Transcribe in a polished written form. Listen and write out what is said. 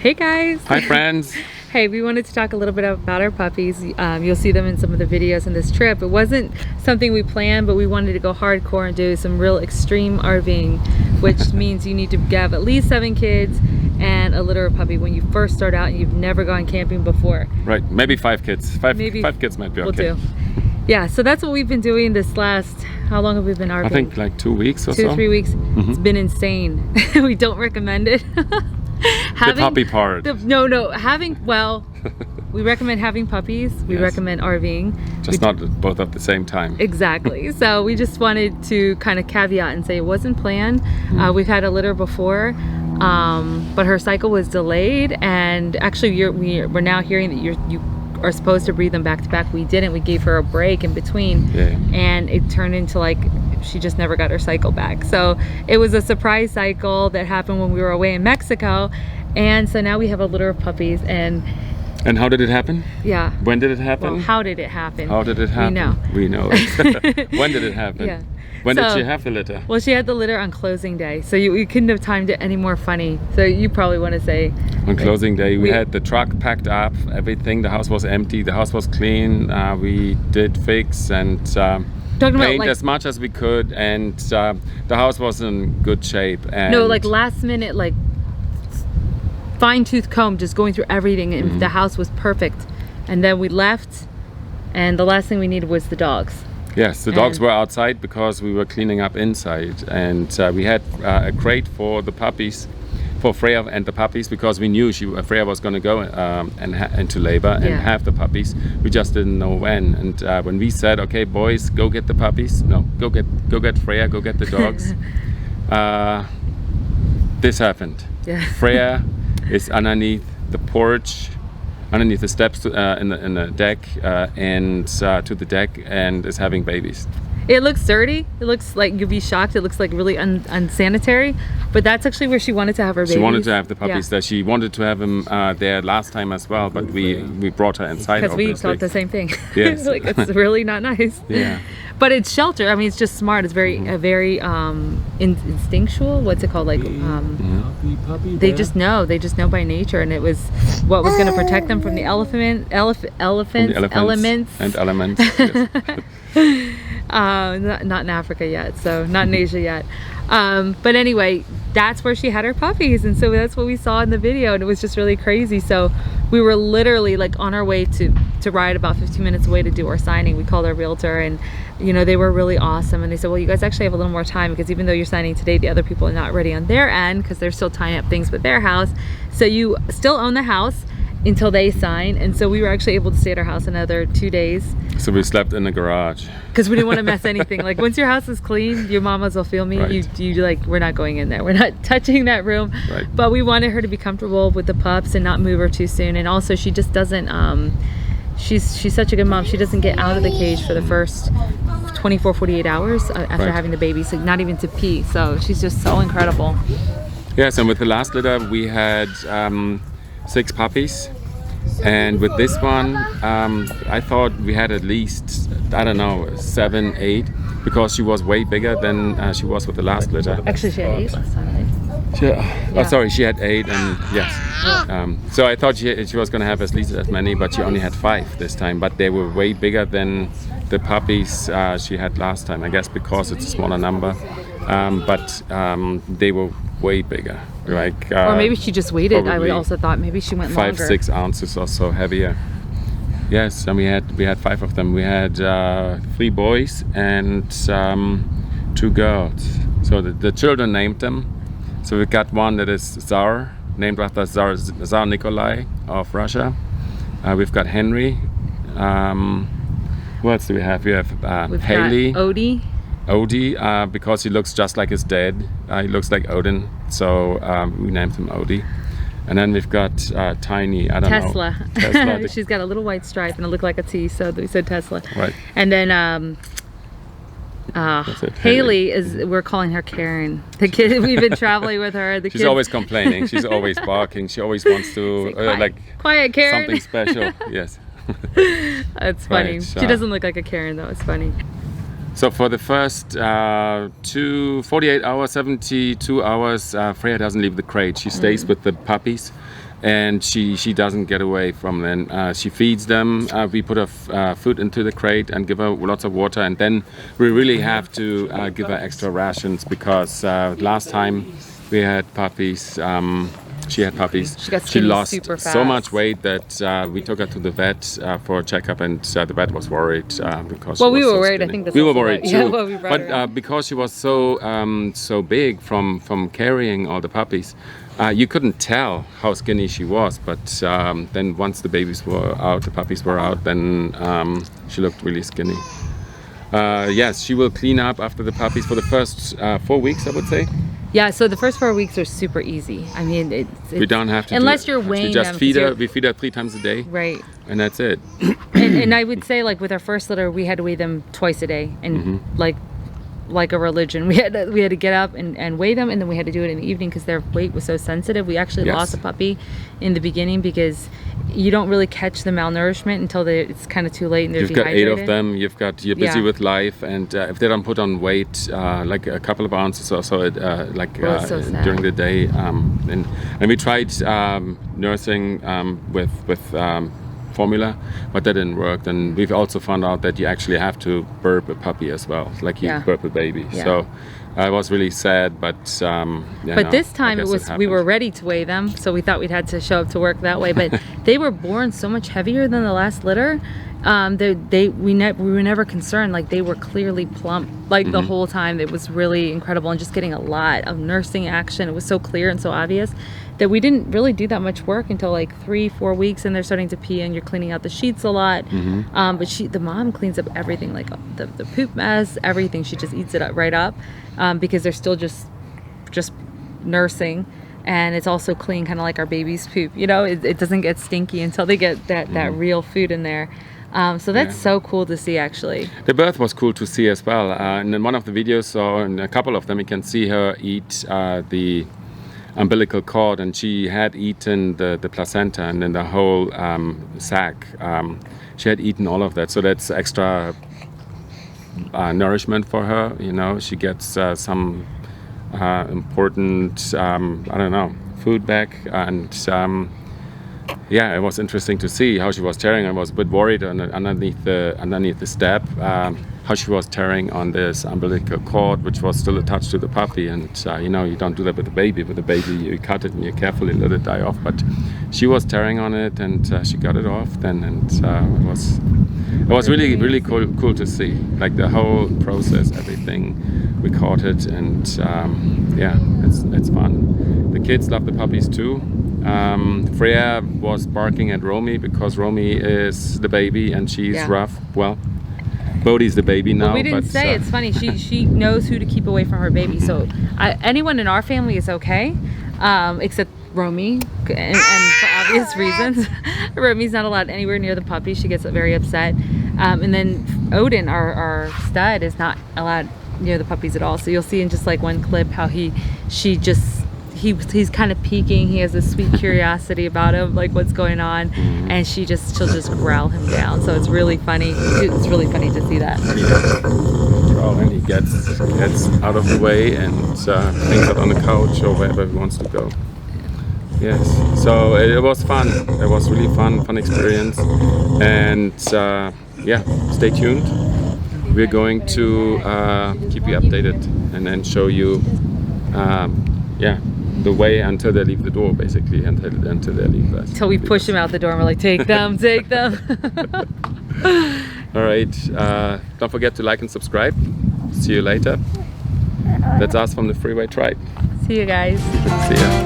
Hey guys! Hi friends! Hey, we wanted to talk a little bit about our puppies. You'll see them in some of the videos in this trip. It wasn't something we planned, but we wanted to go hardcore and do some real extreme RVing, which means you need to have at least 7 kids and a litter of puppy when you first start out and you've never gone camping before. Right, maybe 5 kids. Five kids might be okay. We'll do. Yeah, so that's what we've been doing this last, how long have we been RVing? I think like 2 weeks or so. 2 or 3 weeks. It's been insane. We don't recommend it. The puppy part. We recommend having puppies. We recommend RVing. Just not both at the same time. Exactly. So we just wanted to kind of caveat and say it wasn't planned. We've had a litter before, but her cycle was delayed, and actually we're now hearing that you are supposed to breed them back to back. We didn't. We gave her a break in between, and it turned into like she just never got her cycle back. So it was a surprise cycle that happened when we were away in Mexico, and so now we have a litter of puppies. And how did it happen? Yeah. When did it happen? Well, how did it happen? How did it happen? We know. We know it. When did it happen? Yeah. When did she have the litter? Well, she had the litter on closing day, so you couldn't have timed it any more funny. So you probably want to say... On closing day, we had the truck packed up, everything. The house was empty, the house was clean. We did fix and paint as much as we could, and the house was in good shape. And no, like last minute, like fine-tooth comb, just going through everything, and the house was perfect. And then we left, and the last thing we needed was the dogs. Yes, the dogs were outside because we were cleaning up inside, and we had a crate for the puppies, for Freya and the puppies, because we knew Freya was going to go into labor and have the puppies. We just didn't know when. And when we said, "Okay, boys, go get the puppies," no, go get Freya, go get the dogs. This happened. Yeah. Freya is underneath the porch, underneath the steps in the deck, and to the deck, and is having babies. It looks dirty. It looks like, you'd be shocked. It looks like really unsanitary, but that's actually where she wanted to have her babies. She wanted to have the puppies there. She wanted to have them there last time as well, but we brought her inside. Because we thought the same thing. Yes. Like, it's really not nice. Yeah. But it's shelter. I mean, it's just smart. It's very instinctual. What's it called? Like they just know. They just know by nature, and it was what was going to protect them from the elements. Yes. Not in Africa yet, so not in Asia yet. But anyway, that's where she had her puppies, and so that's what we saw in the video, and it was just really crazy. So we were literally like on our way to ride about 15 minutes away to do our signing. We called our realtor, and you know, they were really awesome, and they said, well, you guys actually have a little more time, because even though you're signing today, the other people are not ready on their end because they're still tying up things with their house, so you still own the house until they sign. And so we were actually able to stay at our house another 2 days. So we slept in the garage because we didn't want to mess anything. Like, once your house is clean, your mamas will feel me. Right. You like, we're not going in there. We're not touching that room. Right. But we wanted her to be comfortable with the pups and not move her too soon. And also, she just doesn't. She's such a good mom. She doesn't get out of the cage for the first 24, 48 hours after having the baby. So not even to pee. So she's just so incredible. Yes, and with the last litter, we had 6 puppies, and with this one I thought we had at least, I don't know, 7, 8, because she was way bigger than she was with the last litter. Actually, she had 8 last time, right? Oh, sorry, she had 8, and yes. So I thought she was going to have at least as many, but she only had 5 this time. But they were way bigger than the puppies she had last time, I guess because it's a smaller number. But they were way bigger, like or maybe she just waited. I would also thought maybe she went longer. 5-6 ounces or so heavier. Yes, and we had 5 of them. We had 3 boys and 2 girls. So the children named them. So we got one that is Tsar, named after Tsar Nikolai of Russia. We've got Henry. What else do we have? We have Haley. Got Odie, because he looks just like his dad. He looks like Odin, so we named him Odie. And then we've got Tiny, I don't know. Tesla. She's got a little white stripe and it looked like a T, so we said Tesla. Right. And then Haley is, we're calling her Karen. The kid, we've been traveling with her. She's always complaining. She's always barking. She always wants to quiet Karen. Something special. Yes. That's funny. Right, she doesn't look like a Karen though. It's funny. So for the first 48 hours, 72 hours, Freya doesn't leave the crate. She stays with the puppies. and she doesn't get away from them. She feeds them. We put her food into the crate and give her lots of water, and then we really have to give her extra rations because last time we had puppies. She had puppies. She lost super fast. so much weight that we took her to the vet for a checkup, and the vet was worried because. Well, she was we were so worried. skinny. I think that's we were also worried why- too. yeah, well, we brought her But in. because she was so big from carrying all the puppies, you couldn't tell how skinny she was. But then once the babies were out, the puppies were out, then she looked really skinny. Yes, she will clean up after the puppies for the first 4 weeks, I would say. Yeah, so the first 4 weeks are super easy. I mean, it's We don't have to unless do you're it. weighing We just them, feed 'cause her. you're- We feed her 3 times a day, right. and that's it. And I would say, like with our first litter, we had to weigh them twice a day, and Mm-hmm. like a religion, we had to get up and weigh them, and then we had to do it in the evening because their weight was so sensitive. We actually Yes. lost a puppy in the beginning because you don't really catch the malnourishment until it's kind of too late and they're You've got 8 dehydrated. of them. You're busy Yeah. with life, and if they don't put on weight, like a couple of ounces or so, Well, it's so sad. during the day, and we tried nursing with formula, but that didn't work. And we've also found out that you actually have to burp a puppy as well, like you Yeah. burp a baby. Yeah. So I was really sad, but But this time it was we were ready to weigh them, so we thought we'd had to show up to work that way. But they were born so much heavier than the last litter. We were never concerned. Like they were clearly plump, like the whole time. It was really incredible, and just getting a lot of nursing action. It was so clear and so obvious that we didn't really do that much work until like 3-4 weeks, and they're starting to pee, and you're cleaning out the sheets a lot. But the mom cleans up everything, like the poop mess, everything. She just eats it up, right up, because they're still just nursing. And it's also clean, kind of like our baby's poop. You know, it doesn't get stinky until they get that real food in there. So that's so cool to see, actually. The birth was cool to see as well. And in one of the videos, or in a couple of them, you can see her eat the umbilical cord, and she had eaten the placenta and then the whole sac. She had eaten all of that, so that's extra nourishment for her. You know, she gets some important, I don't know, food back, and yeah, it was interesting to see how she was tearing. I was a bit worried underneath the step, how she was tearing on this umbilical cord, which was still attached to the puppy. And you know, you don't do that with the baby. With the baby, you cut it and you carefully let it die off. But she was tearing on it, and she got it off then, and it was really cool to see, like the whole process, everything. We caught it, and yeah, it's fun. The kids love the puppies too. Freya was barking at Romy because Romy is the baby and she's rough. Well, Bodhi's the baby now. Well, we didn't say. It's funny. She knows who to keep away from her baby. So anyone in our family is okay, except Romy, and for obvious reasons. Romy's not allowed anywhere near the puppy. She gets very upset. And then Odin, our stud, is not allowed near the puppies at all. So you'll see in just like one clip how he's kind of peeking. He has this sweet curiosity about him, like what's going on, and she'll just growl him down. So it's really funny. It's really funny to see that. And he gets out of the way and hangs out on the couch or wherever he wants to go. Yes, so it was fun. It was really fun experience, and yeah, stay tuned. We're going to keep you updated and then show you, yeah, the way until they leave the door, basically, until they leave us. Until we push them out the door and we're like, take them, take them. All right, don't forget to like and subscribe. See you later. That's us from the Freeway Tribe. See you guys. See ya.